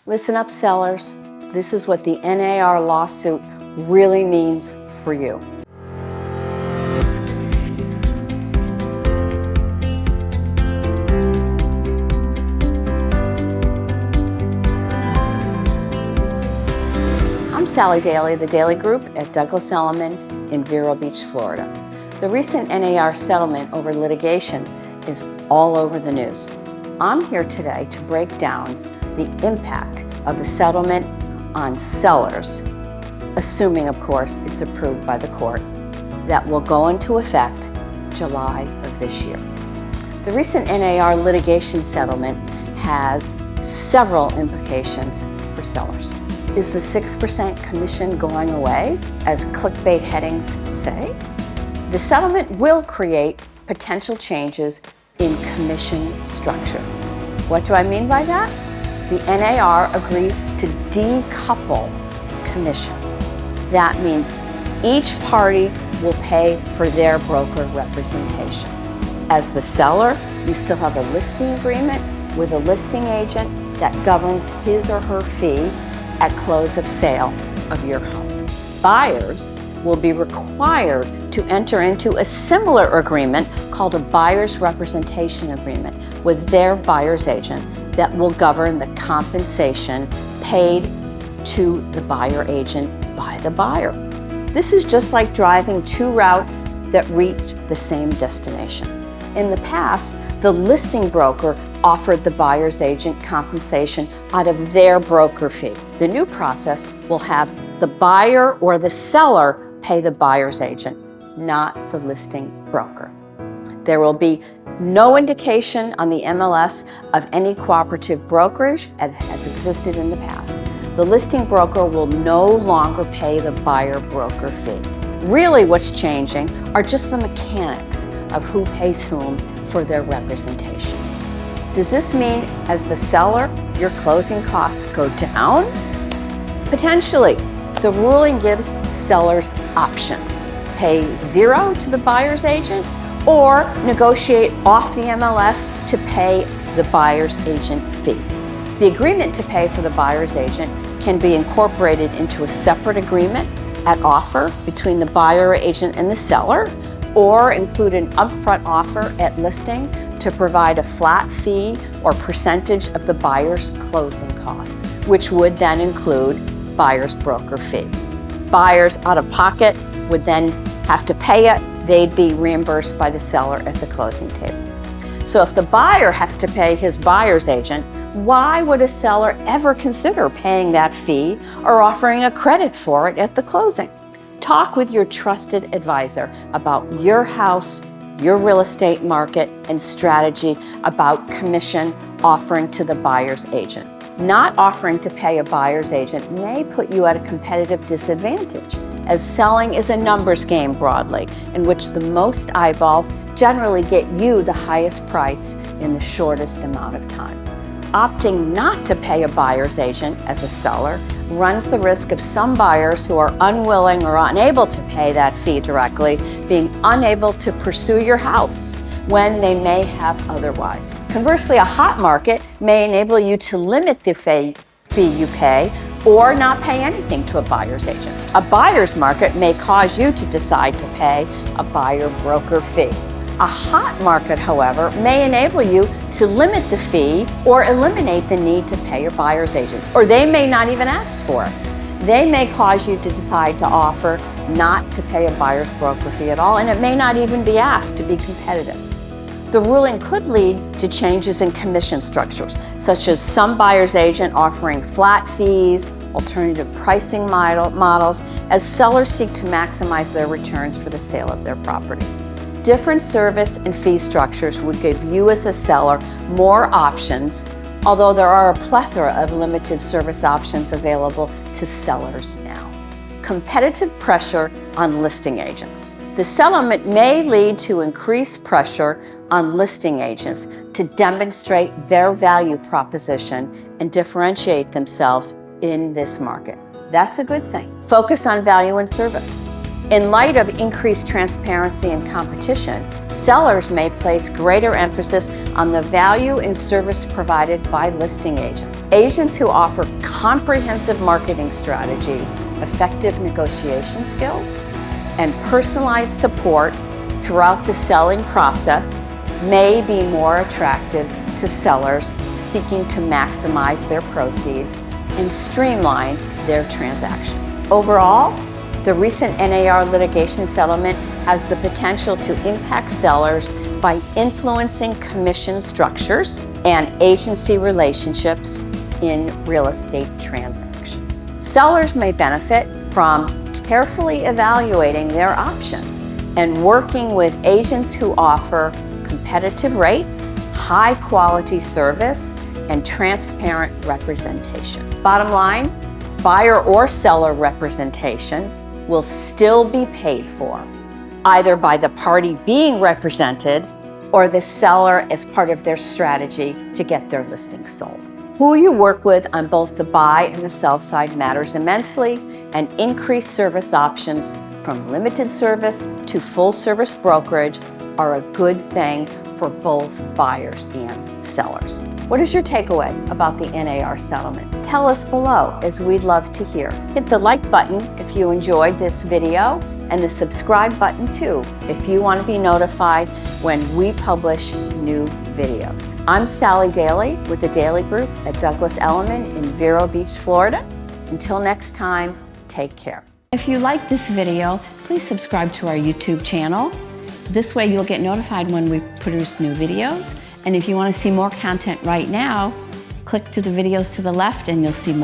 Listen up, sellers. This is what the NAR lawsuit really means for you. I'm Sally Daly, the Daly Group at Douglas Elliman in Vero Beach, Florida. The recent NAR settlement over litigation is all over the news. I'm here today to break down the impact of the settlement on sellers, assuming, of course, it's approved by the court, that will go into effect July of this year. The recent NAR litigation settlement has several implications for sellers. Is the 6% commission going away, as clickbait headings say? The settlement will create potential changes in commission structure. What do I mean by that? The NAR agreed to decouple commission. That means each party will pay for their broker representation. As the seller, you still have a listing agreement with a listing agent that governs his or her fee at close of sale of your home. Buyers will be required to enter into a similar agreement called a buyer's representation agreement with their buyer's agent that will govern the compensation paid to the buyer agent by the buyer. This is just like driving two routes that reached the same destination. In the past, the listing broker offered the buyer's agent compensation out of their broker fee. The new process will have the buyer or the seller pay the buyer's agent, not the listing broker. There will be no indication on the MLS of any cooperative brokerage as has existed in the past. The listing broker will no longer pay the buyer broker fee. Really, what's changing are just the mechanics of who pays whom for their representation. Does this mean, as the seller, your closing costs go down? Potentially. The ruling gives sellers options. Pay zero to the buyer's agent or negotiate off the MLS to pay the buyer's agent fee. The agreement to pay for the buyer's agent can be incorporated into a separate agreement at offer between the buyer agent and the seller, or include an upfront offer at listing to provide a flat fee or percentage of the buyer's closing costs, which would then include buyer's broker fee. Buyers out of pocket would then have to pay it. They'd be reimbursed by the seller at the closing table. So if the buyer has to pay his buyer's agent, why would a seller ever consider paying that fee or offering a credit for it at the closing? Talk with your trusted advisor about your house, your real estate market, and strategy about commission offering to the buyer's agent. Not offering to pay a buyer's agent may put you at a competitive disadvantage, as selling is a numbers game broadly, in which the most eyeballs generally get you the highest price in the shortest amount of time. Opting not to pay a buyer's agent as a seller runs the risk of some buyers who are unwilling or unable to pay that fee directly being unable to pursue your house when they may have otherwise. Conversely, a hot market may enable you to limit the fee you pay or not pay anything to a buyer's agent. A buyer's market may cause you to decide to pay a buyer broker fee. A hot market, however, may enable you to limit the fee or eliminate the need to pay your buyer's agent, or they may not even ask for it. They may cause you to decide to offer not to pay a buyer's broker fee at all, and it may not even be asked to be competitive. The ruling could lead to changes in commission structures, such as some buyer's agent offering flat fees, alternative pricing models, as sellers seek to maximize their returns for the sale of their property. Different service and fee structures would give you as a seller more options, although there are a plethora of limited service options available to sellers now. Competitive pressure on listing agents. The settlement may lead to increased pressure on listing agents to demonstrate their value proposition and differentiate themselves in this market. That's a good thing. Focus on value and service. In light of increased transparency and competition, sellers may place greater emphasis on the value and service provided by listing agents. Agents who offer comprehensive marketing strategies, effective negotiation skills, and personalized support throughout the selling process may be more attractive to sellers seeking to maximize their proceeds and streamline their transactions. Overall, the recent NAR litigation settlement has the potential to impact sellers by influencing commission structures and agency relationships in real estate transactions. Sellers may benefit from carefully evaluating their options and working with agents who offer competitive rates, high-quality service, and transparent representation. Bottom line, buyer or seller representation will still be paid for, either by the party being represented or the seller as part of their strategy to get their listing sold. Who you work with on both the buy and the sell side matters immensely, and increased service options from limited service to full service brokerage are a good thing for both buyers and sellers. What is your takeaway about the NAR settlement? Tell us below, as we'd love to hear. Hit the like button if you enjoyed this video, and the subscribe button too if you want to be notified when we publish new videos. I'm Sally Daly with the Daly Group at Douglas Elliman in Vero Beach, Florida. Until next time, take care. If you like this video, please subscribe to our YouTube channel. This way you'll get notified when we produce new videos. And if you want to see more content right now, click to the videos to the left and you'll see more.